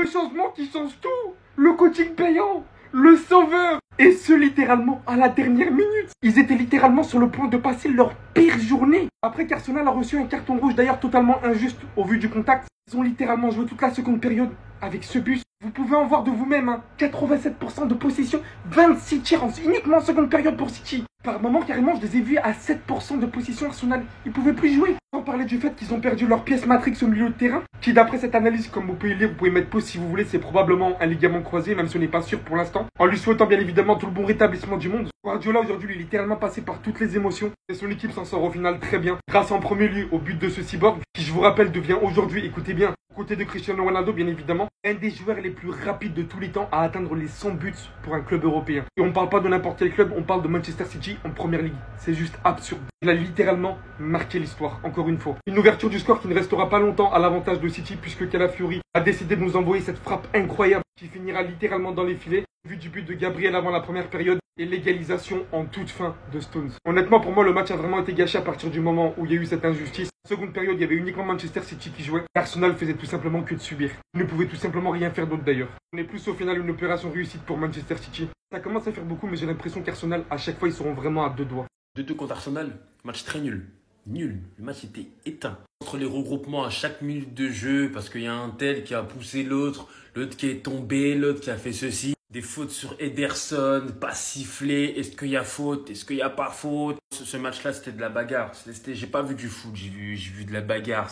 Le changement qui change tout. Le coaching payant. Le sauveur. Et ce littéralement à la dernière minute. Ils étaient littéralement sur le point de passer leur pire journée. Après qu'Arsenal a reçu un carton rouge d'ailleurs totalement injuste au vu du contact. Ils ont littéralement joué toute la seconde période avec ce bus. Vous pouvez en voir de vous-même, hein. 87% de possession, 26 tirs uniquement en seconde période pour City. Par moment, carrément, je les ai vus à 7% de possession Arsenal. Ils pouvaient plus jouer. Sans parler du fait qu'ils ont perdu leur pièce matrix au milieu de terrain, qui d'après cette analyse, comme vous pouvez lire, vous pouvez mettre pause si vous voulez, c'est probablement un ligament croisé, même si on n'est pas sûr pour l'instant. En lui souhaitant bien évidemment tout le bon rétablissement du monde. Guardiola aujourd'hui, il est littéralement passé par toutes les émotions. Et son équipe s'en sort au final très bien. Grâce en premier lieu au but de ce cyborg, qui je vous rappelle devient aujourd'hui, écoutez bien, aux côtés de Cristiano Ronaldo bien évidemment, un des joueurs les plus rapides de tous les temps à atteindre les 100 buts pour un club européen. Et on parle pas de n'importe quel club, on parle de Manchester City en première ligue. C'est juste absurde. Il a littéralement marqué l'histoire, encore une fois. Une ouverture du score qui ne restera pas longtemps à l'avantage de City puisque Calafiori a décidé de nous envoyer cette frappe incroyable qui finira littéralement dans les filets. Vu du but de Gabriel avant la première période et l'égalisation en toute fin de Stones. Honnêtement, pour moi, le match a vraiment été gâché à partir du moment où il y a eu cette injustice. Seconde période, il y avait uniquement Manchester City qui jouait. Arsenal faisait tout simplement que de subir. Il ne pouvait tout simplement rien faire d'autre d'ailleurs. On est plus au final une opération réussite pour Manchester City. Ça commence à faire beaucoup, mais j'ai l'impression qu'Arsenal, à chaque fois, ils seront vraiment à deux doigts. 2-2 contre Arsenal, match très nul. Nul, le match était éteint. Entre les regroupements à chaque minute de jeu, parce qu'il y a un tel qui a poussé l'autre qui est tombé, l'autre qui a fait ceci. Des fautes sur Ederson, pas sifflé, est-ce qu'il y a faute, est-ce qu'il n'y a pas faute. Ce match-là, c'était de la bagarre. J'ai pas vu du foot, j'ai vu de la bagarre.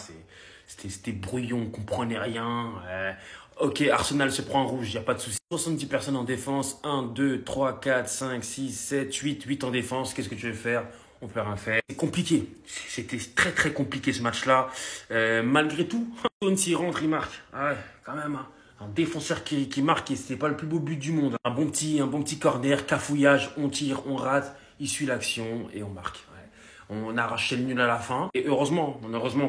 C'était brouillon, on comprenait rien. Ok, Arsenal se prend en rouge, il n'y a pas de souci. 70 personnes en défense, 1, 2, 3, 4, 5, 6, 7, 8 en défense. Qu'est-ce que tu veux faire? On peut rien faire. C'est compliqué. C'était très très compliqué ce match-là. Malgré tout, Stones il rentre, il marque. Ah ouais, quand même. Hein. Un défenseur qui marque, et c'est pas le plus beau but du monde. Un bon petit corner, cafouillage, on tire, on rate, il suit l'action et on marque. Ouais. On a arraché le nul à la fin. Et heureusement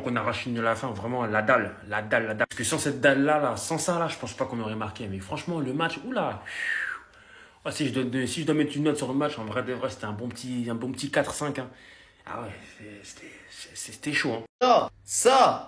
qu'on a arraché le nul à la fin. Vraiment, la dalle. Parce que sans cette dalle-là, sans ça, là, je pense pas qu'on aurait marqué. Mais franchement, le match, oula. Ouais, si je dois mettre une note sur le match, en vrai de vrai, c'était un bon petit 4-5. Hein. Ah ouais, c'était chaud. Hein. Ça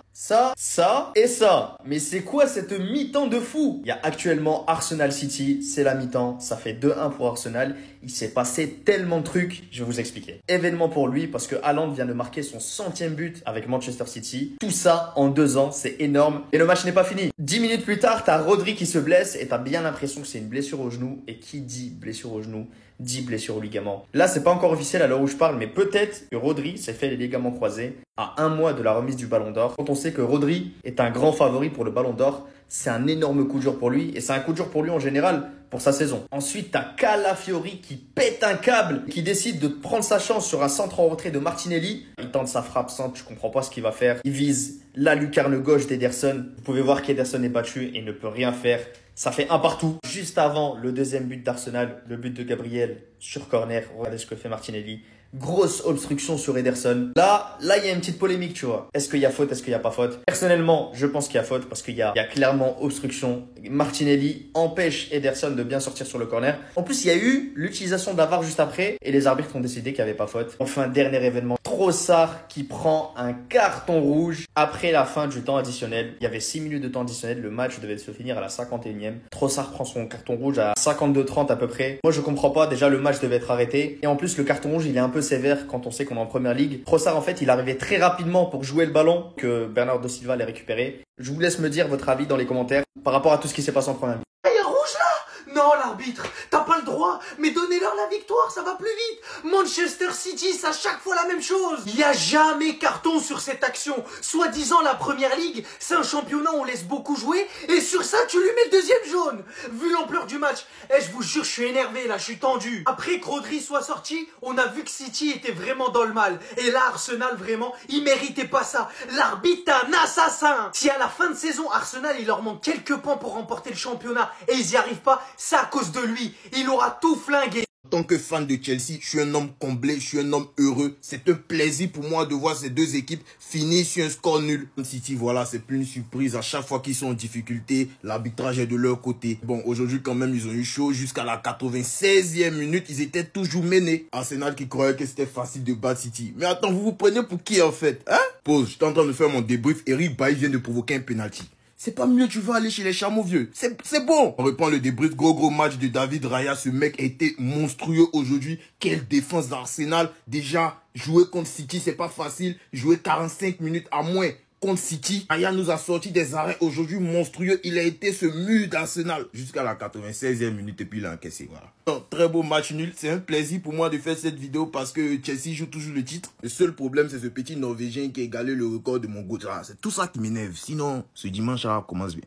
et ça. Mais c'est quoi cette mi-temps de fou? Il y a actuellement Arsenal City, c'est la mi-temps, ça fait 2-1 pour Arsenal. Il s'est passé tellement de trucs, je vais vous expliquer. Événement pour lui parce que Haaland vient de marquer son 100e but avec Manchester City. Tout ça en 2 ans, c'est énorme. Et le match n'est pas fini. 10 minutes plus tard, t'as Rodri qui se blesse et t'as bien l'impression que c'est une blessure au genou. Et qui dit blessure au genou dit blessure au ligament. Là, c'est pas encore officiel à l'heure où je parle, mais peut-être que Rodri s'est fait les ligaments croisés à 1 mois de la remise du Ballon d'Or. Quand on sait que Rodri est un grand favori pour le Ballon d'Or, c'est un énorme coup dur pour lui et c'est un coup dur pour lui en général pour sa saison. Ensuite, t'as Calafiori qui pète un câble, qui décide de prendre sa chance sur un centre en retrait de Martinelli. Il tente sa frappe centre, je comprends pas ce qu'il va faire. Il vise la lucarne gauche d'Ederson. Vous pouvez voir qu'Ederson est battu et ne peut rien faire. Ça fait un partout. Juste avant le deuxième but d'Arsenal, le but de Gabriel sur corner. Regardez ce que fait Martinelli. Grosse obstruction sur Ederson. Là, il y a une petite polémique, tu vois. Est-ce qu'il y a faute? Est-ce qu'il n'y a pas faute? Personnellement, je pense qu'il y a faute parce qu'il y a clairement obstruction. Martinelli empêche Ederson de bien sortir sur le corner. En plus, il y a eu l'utilisation de la VAR juste après et les arbitres ont décidé qu'il n'y avait pas faute. Enfin, dernier événement. Trossard qui prend un carton rouge après la fin du temps additionnel. Il y avait 6 minutes de temps additionnel. Le match devait se finir à la 51e. Trossard prend son carton rouge à 52-30 à peu près. Moi, je comprends pas. Déjà, le match devait être arrêté. Et en plus, le carton rouge, il est un peu sévère quand on sait qu'on est en première ligue. Trossard, en fait, il arrivait très rapidement pour jouer le ballon que Bernardo Silva allait récupérer. Je vous laisse me dire votre avis dans les commentaires par rapport à tout ce qui s'est passé en première ligue. Il y a rouge là? Non, l'arbitre, t'as pas le droit, mais donnez-leur la victoire, ça va plus vite. Manchester City, c'est à chaque fois la même chose. Il y a jamais carton sur cette action. Soi-disant, la première ligue, c'est un championnat où on laisse beaucoup jouer, et sur ça, tu lui mets le deuxième jaune. Vu l'ampleur du match, je vous jure, je suis énervé là, je suis tendu. Après que Rodri soit sorti, on a vu que City était vraiment dans le mal. Et là, Arsenal, vraiment, il méritait pas ça. L'arbitre est un assassin. Si à la fin de saison, Arsenal, il leur manque quelques points pour remporter le championnat, et ils y arrivent pas, c'est à cause de lui. Il aura tout flingué. En tant que fan de Chelsea, je suis un homme comblé, je suis un homme heureux. C'est un plaisir pour moi de voir ces deux équipes finir sur un score nul. City, voilà, c'est plus une surprise. À chaque fois qu'ils sont en difficulté, l'arbitrage est de leur côté. Bon, aujourd'hui, quand même, ils ont eu chaud. Jusqu'à la 96e minute, ils étaient toujours menés. Arsenal qui croyait que c'était facile de battre City. Mais attends, vous vous prenez pour qui en fait? Hein? Pause, j'étais en train de faire mon débrief. Eric Bailly vient de provoquer un penalty. C'est pas mieux, tu vas aller chez les chameaux vieux. C'est bon. On reprend le débrief. Gros match de David Raya. Ce mec a été monstrueux aujourd'hui. Quelle défense d'Arsenal. Déjà, jouer contre City, c'est pas facile. Jouer 45 minutes à moins contre City. Raya nous a sorti des arrêts aujourd'hui monstrueux. Il a été ce mur d'Arsenal jusqu'à la 96e minute et puis il a encaissé. Voilà. Donc, très beau match nul. C'est un plaisir pour moi de faire cette vidéo parce que Chelsea joue toujours le titre. Le seul problème, c'est ce petit Norvégien qui a égalé le record de mon goût. C'est tout ça qui m'énerve. Sinon, ce dimanche, ça commence bien.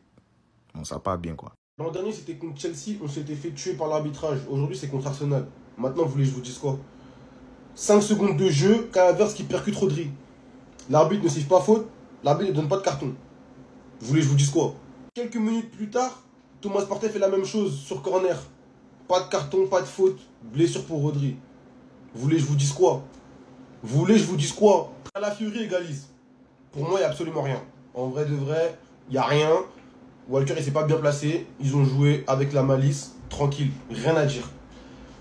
Bon, ça part bien, quoi. L'an dernier, c'était contre Chelsea. On s'était fait tuer par l'arbitrage. Aujourd'hui, c'est contre Arsenal. Maintenant, vous voulez que je vous dise quoi? 5 secondes de jeu, Calaverse qui percute Rodri. L'arbitre ne siffle pas faute. L'arbitre ne donne pas de carton. Vous voulez que je vous dise quoi? Quelques minutes plus tard, Thomas Partey fait la même chose sur corner. Pas de carton, pas de faute. Blessure pour Rodri. Vous voulez que je vous dise quoi? Vous voulez que je vous dise quoi? Calafiori égalise. Pour moi, il n'y a absolument rien. En vrai de vrai, il n'y a rien. Walker, il s'est pas bien placé. Ils ont joué avec la malice. Tranquille. Rien à dire.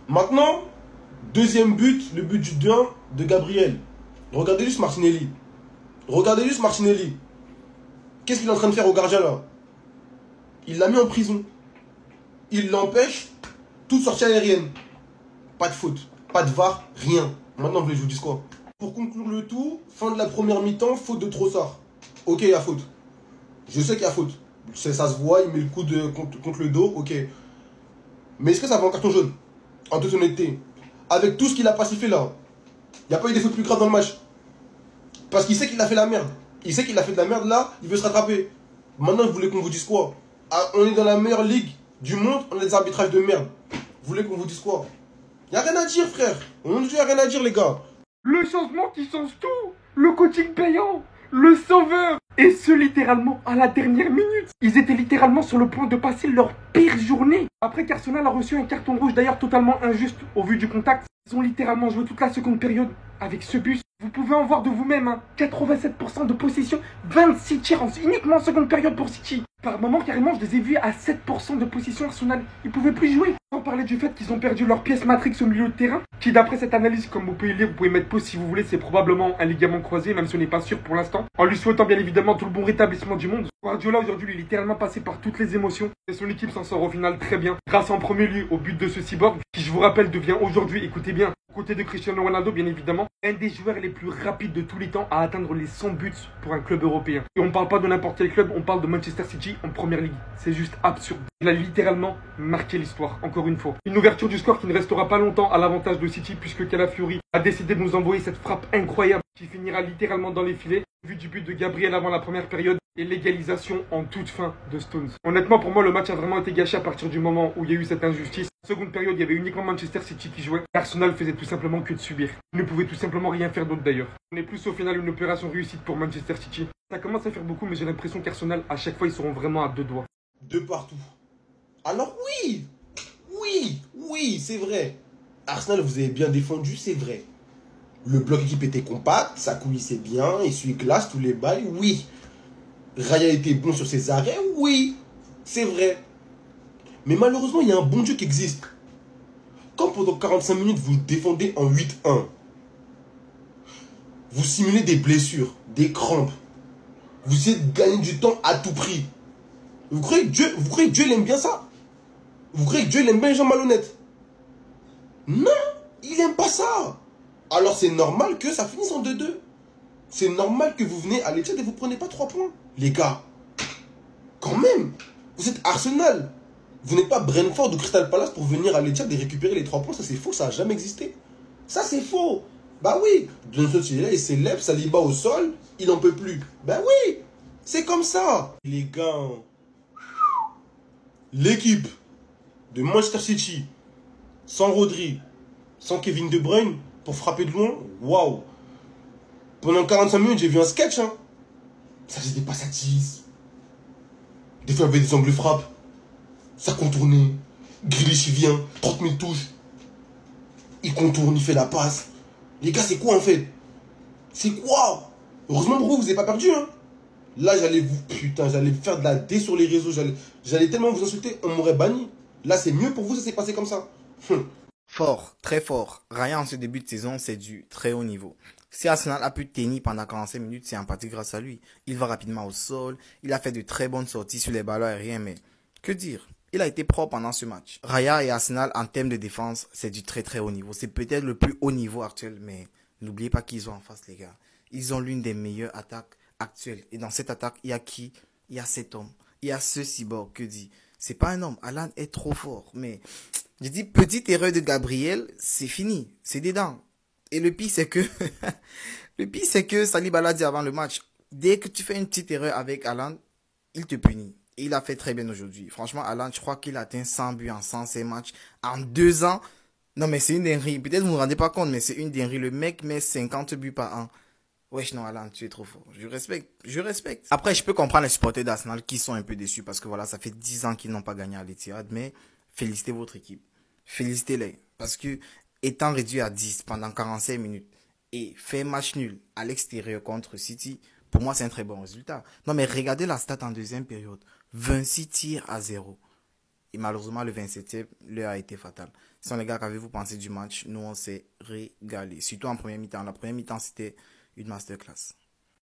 Maintenant, deuxième but, le but du 2-1 de Gabriel. Regardez juste Martinelli. Regardez juste Martinelli. Qu'est-ce qu'il est en train de faire au gardien là? Il l'a mis en prison. Il l'empêche toute sortie aérienne. Pas de faute, pas de VAR, rien. Maintenant, vous voulez que je vous dise quoi? Pour conclure le tout, fin de la première mi-temps, faute de Trossard. Ok, il y a faute. Je sais qu'il y a faute. Ça se voit, il met le coude contre le dos, ok. Mais est-ce que ça va en carton jaune? En toute honnêteté. Avec tout ce qu'il a pacifié là, il n'y a pas eu des fautes plus graves dans le match. Parce qu'il sait qu'il a fait la merde. Il sait qu'il a fait de la merde là, il veut se rattraper. Maintenant, vous voulez qu'on vous dise quoi? Ah, on est dans la meilleure ligue du monde, on a des arbitrages de merde. Vous voulez qu'on vous dise quoi? Il n'y a rien à dire, frère. On ne dit rien à dire, les gars. Le changement qui change tout. Le coaching payant. Le sauveur. Et ce, littéralement, à la dernière minute. Ils étaient littéralement sur le point de passer leur pire journée. Après qu'Arsenal a reçu un carton rouge, d'ailleurs totalement injuste au vu du contact. Ils ont littéralement joué toute la seconde période avec ce bus. Vous pouvez en voir de vous-même, hein. 87% de possession, 26 tirs uniquement en seconde période pour City. Par moment, carrément, je les ai vus à 7% de possession Arsenal. Ils pouvaient plus jouer. Sans parler du fait qu'ils ont perdu leur pièce matrix au milieu de terrain, qui d'après cette analyse, comme vous pouvez lire, vous pouvez mettre pause si vous voulez, c'est probablement un ligament croisé, même si on n'est pas sûr pour l'instant. En lui souhaitant bien évidemment tout le bon rétablissement du monde. Guardiola aujourd'hui, il est littéralement passé par toutes les émotions. Et son équipe s'en sort au final très bien. Grâce en premier lieu au but de ce cyborg, qui je vous rappelle devient aujourd'hui, écoutez bien, aux côtés de Cristiano Ronaldo bien évidemment, un des joueurs les plus rapides de tous les temps à atteindre les 100 buts pour un club européen. Et on parle pas de n'importe quel club, on parle de Manchester City en première ligue. C'est juste absurde. Il a littéralement marqué l'histoire, encore une fois. Une ouverture du score qui ne restera pas longtemps à l'avantage de City puisque Calafiori a décidé de nous envoyer cette frappe incroyable qui finira littéralement dans les filets, vu du but de Gabriel avant la première période et l'égalisation en toute fin de Stones. Honnêtement, pour moi, le match a vraiment été gâché à partir du moment où il y a eu cette injustice. Seconde période, il y avait uniquement Manchester City qui jouait. Arsenal faisait tout simplement que de subir. Il ne pouvait tout simplement rien faire d'autre d'ailleurs. On est plus au final une opération réussite pour Manchester City. Ça commence à faire beaucoup, mais j'ai l'impression qu'Arsenal, à chaque fois, ils seront vraiment à deux doigts. De partout. Alors oui, c'est vrai. Arsenal, vous avez bien défendu, c'est vrai. Le bloc équipe était compact, ça coulissait bien, essuie-glace, tous les bails, oui. Raya était bon sur ses arrêts, oui, c'est vrai. Mais malheureusement, il y a un bon Dieu qui existe. Quand pendant 45 minutes, vous défendez en 8-1, vous simulez des blessures, des crampes, vous essayez de gagner du temps à tout prix. Vous croyez que Dieu il aime bien ça? Vous croyez que Dieu il aime bien les gens malhonnêtes? Non, il aime pas ça. Alors c'est normal que ça finisse en 2-2. C'est normal que vous venez à l'Etihad et vous prenez pas 3 points. Les gars, quand même, vous êtes Arsenal. Vous n'êtes pas Brentford ou Crystal Palace pour venir à l'Etihad et récupérer les 3 points. Ça c'est faux, ça n'a jamais existé. Ça c'est faux. Bah oui, Johnson il est là, il s'élève, Saliba au sol, il n'en peut plus. Bah oui, c'est comme ça. Les gars, l'équipe de Manchester City, sans Rodri, sans Kevin De Bruyne, pour frapper de loin, waouh. Pendant 45 minutes, j'ai vu un sketch, hein. Ça faisait des passes à 10. Des fois, il y avait des angles frappes. Ça contournait. Grealish, il vient, 30 000 touches. Il contourne, il fait la passe. Les gars, c'est quoi, en fait? C'est quoi? Heureusement pour vous, vous n'avez pas perdu, hein. Là, j'allais vous... Putain, j'allais faire de la dé sur les réseaux. J'allais tellement vous insulter, on m'aurait banni. Là, c'est mieux pour vous, ça s'est passé comme ça. Fort, très fort. Raya en ce début de saison, c'est du très haut niveau. Si Arsenal a pu tenir pendant 45 minutes, c'est en partie grâce à lui. Il va rapidement au sol, il a fait de très bonnes sorties sur les ballons aériens, mais que dire? Il a été propre pendant ce match. Raya et Arsenal, en termes de défense, c'est du très très haut niveau. C'est peut-être le plus haut niveau actuel, mais n'oubliez pas qu'ils ont en face, les gars. Ils ont l'une des meilleures attaques actuelles. Et dans cette attaque, il y a qui? Il y a cet homme. Il y a ce cyborg, que dit? C'est pas un homme. Haaland est trop fort. Mais, je dis, petite erreur de Gabriel, c'est fini. C'est dedans. Et le pire, c'est que, Salibah l'a dit avant le match. Dès que tu fais une petite erreur avec Haaland, il te punit. Et il a fait très bien aujourd'hui. Franchement, Haaland, je crois qu'il a atteint 100 buts en 106 matchs en 2 ans. Non, mais c'est une dinguerie. Peut-être vous ne vous rendez pas compte, mais c'est une dinguerie. Le mec met 50 buts par an. Wesh, non, Haaland, tu es trop fort. Je respecte. Après, je peux comprendre les supporters d'Arsenal qui sont un peu déçus parce que voilà, ça fait 10 ans qu'ils n'ont pas gagné à l'Etihad. Mais félicitez votre équipe. Félicitez-les. Parce que, étant réduit à 10 pendant 45 minutes et faire match nul à l'extérieur contre City, pour moi, c'est un très bon résultat. Non, mais regardez la stat en deuxième période. 26 tirs à 0. Et malheureusement, le 27e, l'heure a été fatale. Ce sont les gars, qu'avez-vous pensé du match? Nous, on s'est régalé. Surtout en première mi-temps. La première mi-temps, c'était une masterclass.